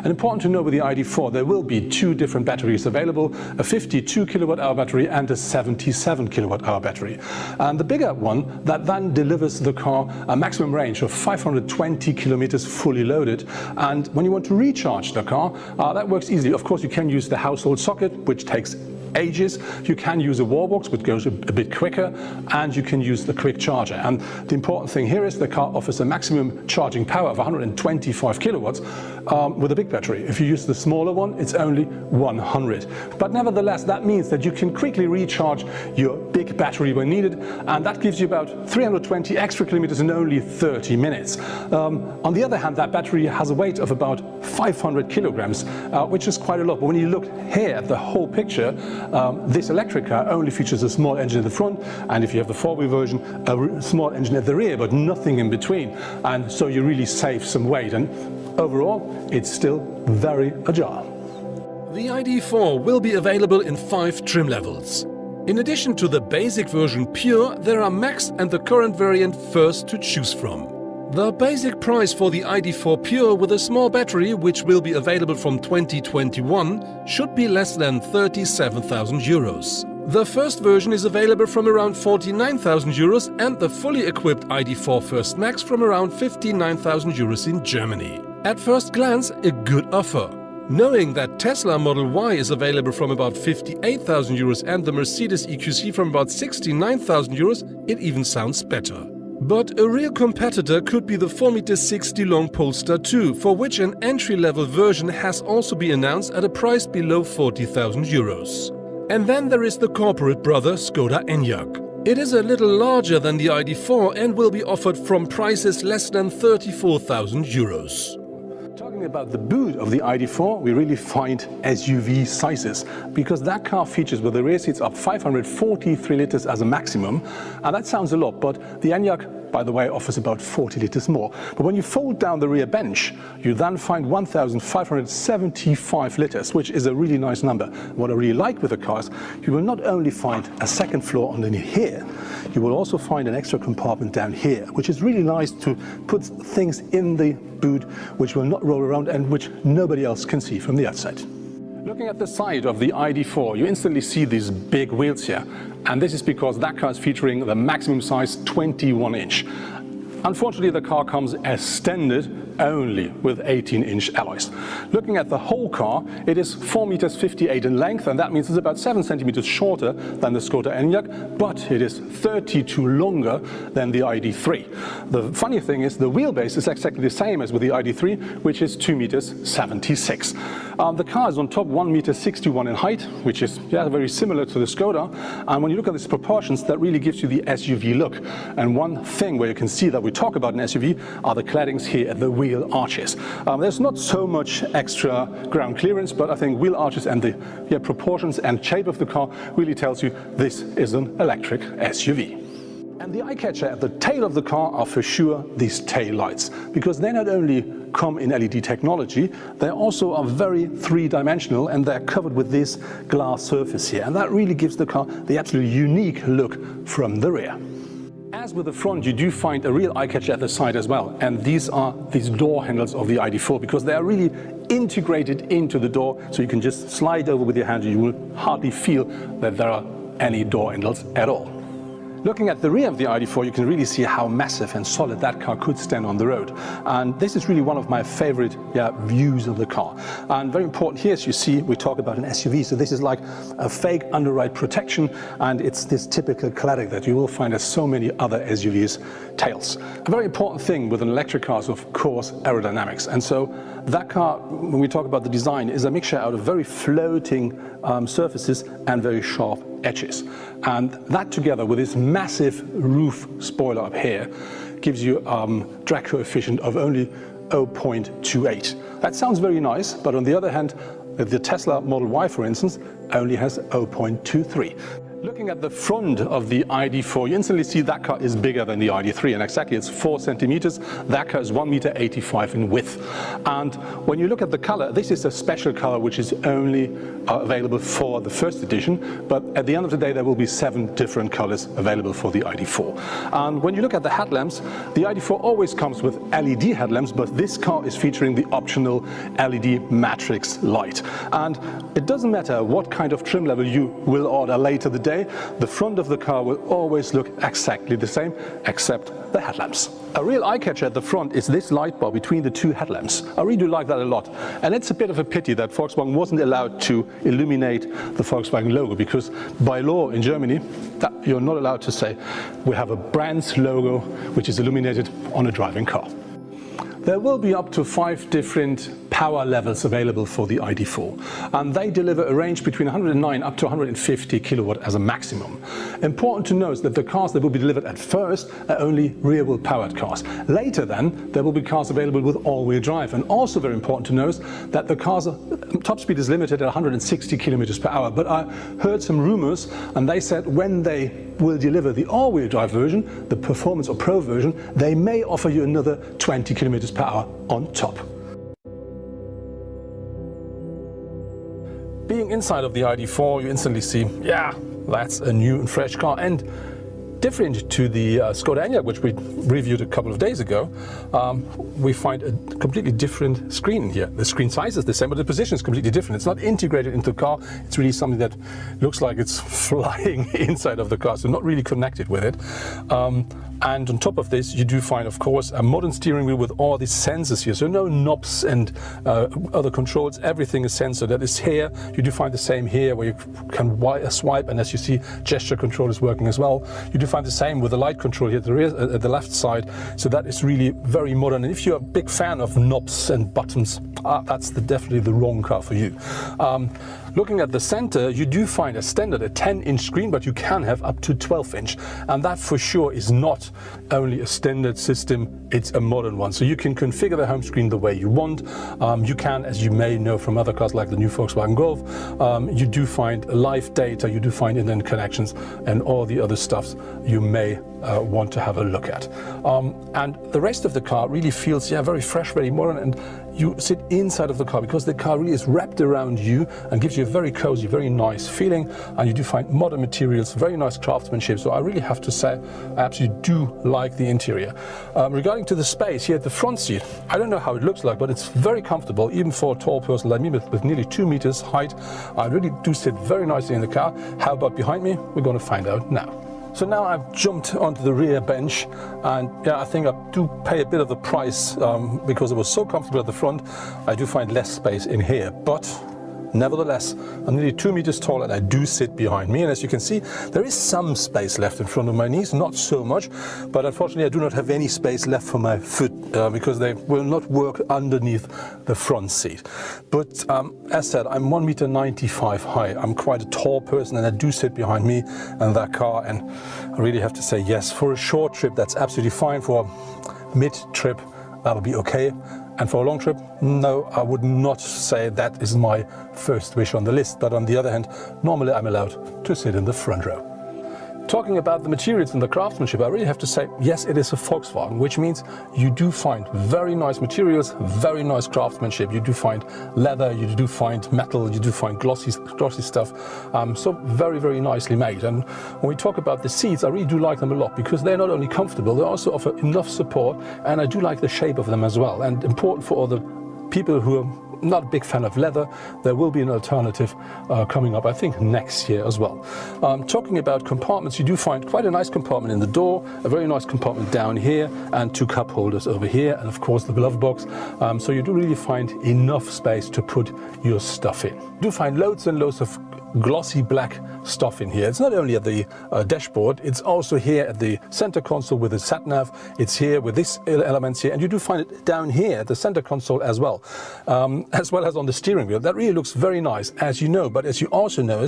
And important to know with the ID.4, there will be two different batteries available, a 52 kilowatt-hour battery and a 77 kilowatt-hour battery. And the bigger one that then delivers the car a maximum range of 520 kilometers fully loaded. And when you want to recharge the car, that works easily. Of course, you can use the household socket, which takes ages. You can use a wall box, which goes a bit quicker, and you can use the quick charger. And the important thing here is the car offers a maximum charging power of 125 kilowatts with a big battery. If you use the smaller one, it's only 100. But nevertheless, that means that you can quickly recharge your big battery when needed, and that gives you about 320 extra kilometers in only 30 minutes. On the other hand, that battery has a weight of about 500 kilograms, which is quite a lot. But when you look here at the whole picture, this electric car only features a small engine in the front, and if you have the four-wheel version, a small engine at the rear, but nothing in between. And so you really save some weight, and overall, it's still very agile. The ID.4 will be available in 5 trim levels. In addition to the basic version Pure, there are Max and the current variant First to choose from. The basic price for the ID.4 Pure with a small battery, which will be available from 2021, should be less than 37,000 euros. The first version is available from around 49,000 euros and the fully equipped ID.4 First Max from around 59,000 euros in Germany. At first glance, a good offer. Knowing that Tesla Model Y is available from about 58,000 euros and the Mercedes EQC from about 69,000 euros, it even sounds better. But a real competitor could be the 4.60 m long Polestar 2, for which an entry-level version has also been announced at a price below 40,000 euros. And then there is the corporate brother Skoda Enyaq. It is a little larger than the ID.4 and will be offered from prices less than 34,000 euros. Talking about the boot of the ID.4, we really find SUV sizes, because that car features with the rear seats up 543 liters as a maximum, and that sounds a lot, but the Enyaq, by the way, offers about 40 liters more. But when you fold down the rear bench, you then find 1,575 liters, which is a really nice number. What I really like with the cars, you will not only find a second floor underneath here, you will also find an extra compartment down here, which is really nice to put things in the boot which will not roll around and which nobody else can see from the outside. Looking at the side of the ID.4, you instantly see these big wheels here, and this is because that car is featuring the maximum size 21-inch. Unfortunately, the car comes extended only with 18-inch alloys. Looking at the whole car, it is 4.58 meters in length, and that means it's about 7 centimeters shorter than the Skoda Enyaq, but it is 32 longer than the ID.3. The funny thing is the wheelbase is exactly the same as with the ID.3, which is 2.76 meters. The car is on top 1.61 meters in height, which is very similar to the Skoda. And when you look at these proportions, that really gives you the SUV look. And one thing where you can see that we talk about an SUV are the claddings here at the wheel arches. There's not so much extra ground clearance, but I think wheel arches and the proportions and shape of the car really tells you this is an electric SUV. And the eye-catcher at the tail of the car are for sure these tail lights, because they not only come in LED technology, they also are very three-dimensional, and they're covered with this glass surface here, and that really gives the car the absolutely unique look from the rear. As with the front, you do find a real eye-catcher at the side as well, and these are these door handles of the ID.4, because they are really integrated into the door, so you can just slide over with your hand. You will hardly feel that there are any door handles at all. Looking at the rear of the ID.4, you can really see how massive and solid that car could stand on the road. And this is really one of my favorite views of the car. And very important here, as you see, we talk about an SUV. So this is like a fake underride protection, and it's this typical cladding that you will find as so many other SUVs' tails. A very important thing with an electric car is, of course, aerodynamics. And so that car, when we talk about the design, is a mixture out of very floating surfaces and very sharp edges. And that together with this massive roof spoiler up here gives you drag coefficient of only 0.28. That sounds very nice, but on the other hand, the Tesla Model Y, for instance, only has 0.23. Looking at the front of the ID.4, you instantly see that car is bigger than the ID.3, and exactly it's 4 centimeters. That car is 1.85 m in width. And when you look at the color, this is a special color which is only available for the first edition, but at the end of the day there will be 7 different colors available for the ID.4. And when you look at the headlamps, the ID.4 always comes with LED headlamps, but this car is featuring the optional LED matrix light. And it doesn't matter what kind of trim level you will order later the day, the front of the car will always look exactly the same, except the headlamps. A real eye-catcher at the front is this light bar between the 2 headlamps. I really do like that a lot. And it's a bit of a pity that Volkswagen wasn't allowed to illuminate the Volkswagen logo, because by law in Germany, you're not allowed to say we have a brand's logo which is illuminated on a driving car. There will be up to 5 different power levels available for the ID.4, and they deliver a range between 109 up to 150 kilowatt as a maximum. Important to note that the cars that will be delivered at first are only rear-wheel powered cars. Later then, there will be cars available with all-wheel drive, and also very important to note that the cars top speed is limited at 160 kilometers per hour. But I heard some rumors, and they said when they will deliver the all-wheel drive version, the Performance or Pro version, they may offer you another 20 kilometers per hour on top. Being inside of the ID.4, you instantly see, yeah, that's a new and fresh car. And different to the Skoda Enyaq, which we reviewed a couple of days ago, we find a completely different screen here. The screen size is the same, but the position is completely different. It's not integrated into the car. It's really something that looks like it's flying inside of the car, so not really connected with it. And on top of this, you do find, of course, a modern steering wheel with all these sensors here. So no knobs and other controls. Everything is sensor. That is here. You do find the same here, where you can swipe, and as you see, gesture control is working as well. You do find the same with the light control here at the rear, at the left side. So that is really very modern. And if you're a big fan of knobs and buttons, that's definitely the wrong car for you. Looking at the center, you do find a standard, a 10-inch screen, but you can have up to 12-inch. And that for sure is not only a standard system, it's a modern one. So you can configure the home screen the way you want. You can, as you may know from other cars like the new Volkswagen Golf, you do find live data, you do find internet connections and all the other stuffs you may want to have a look at. And the rest of the car really feels, very fresh, very modern, and you sit inside of the car because the car really is wrapped around you and gives you a very cozy, very nice feeling. And you do find modern materials, very nice craftsmanship. So I really have to say, I absolutely do like the interior. Regarding to the space here at the front seat, I don't know how it looks like, but it's very comfortable, even for a tall person like me with nearly 2 meters height. I really do sit very nicely in the car. How about behind me? We're going to find out now. So now I've jumped onto the rear bench, and I think I do pay a bit of the price because it was so comfortable at the front. I do find less space in here, but nevertheless, I'm nearly 2 meters tall and I do sit behind me. And as you can see, there is some space left in front of my knees, not so much, but unfortunately I do not have any space left for my foot because they will not work underneath the front seat. But as said, I'm 1.95 meters high. I'm quite a tall person and I do sit behind me and that car, and I really have to say yes, for a short trip that's absolutely fine. For a mid-trip, that'll be okay. And for a long trip, no, I would not say that is my first wish on the list. But on the other hand, normally I'm allowed to sit in the front row. Talking about the materials and the craftsmanship, I really have to say, yes, it is a Volkswagen, which means you do find very nice materials, very nice craftsmanship. You do find leather, you do find metal, you do find glossy stuff. So very, very nicely made. And when we talk about the seats, I really do like them a lot because they're not only comfortable, they also offer enough support, and I do like the shape of them as well. And important for all the people who are not a big fan of leather, there will be an alternative coming up, I think, next year as well. Talking about compartments, you do find quite a nice compartment in the door, a very nice compartment down here, and 2 cup holders over here, and of course the glove box. So you do really find enough space to put your stuff in. You do find loads and loads of glossy black stuff in here. It's not only at the dashboard, it's also here at the center console with the sat nav. It's here with these elements here, and you do find it down here at the center console as well as on the steering wheel. That really looks very nice, as you know. But as you also know,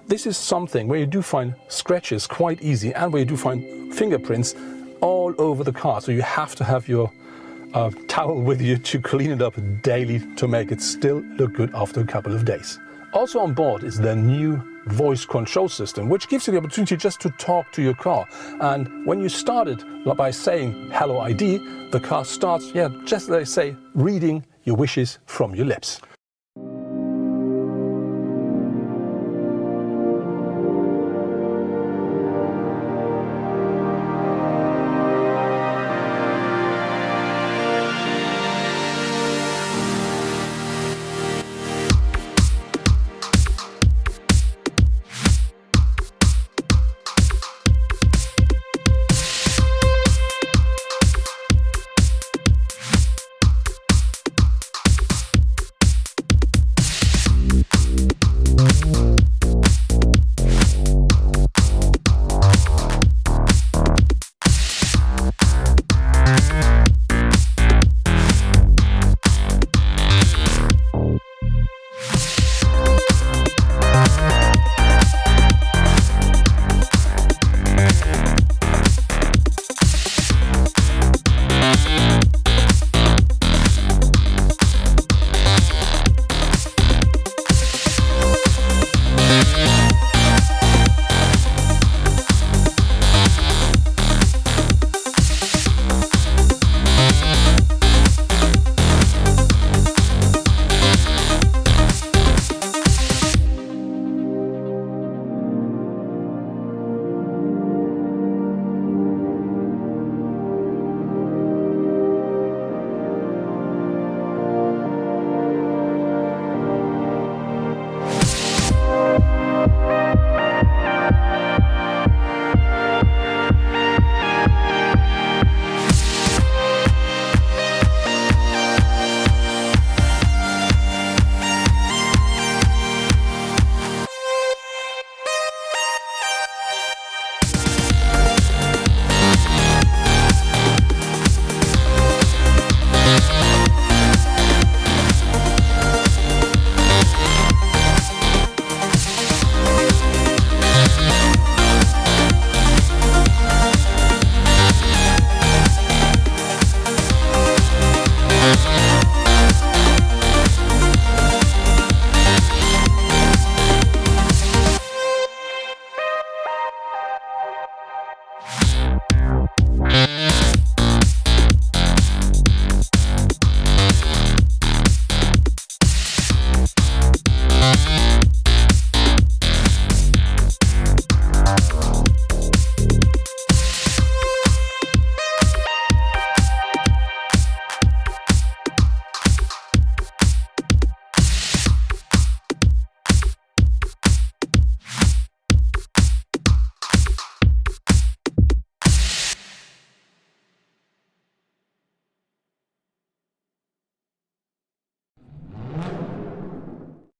this is something where you do find scratches quite easy, and where you do find fingerprints all over the car. So you have to have your towel with you to clean it up daily to make it still look good after a couple of days. Also on board is the new voice control system, which gives you the opportunity just to talk to your car. And when you start it by saying hello ID, the car starts, just like I say, reading your wishes from your lips.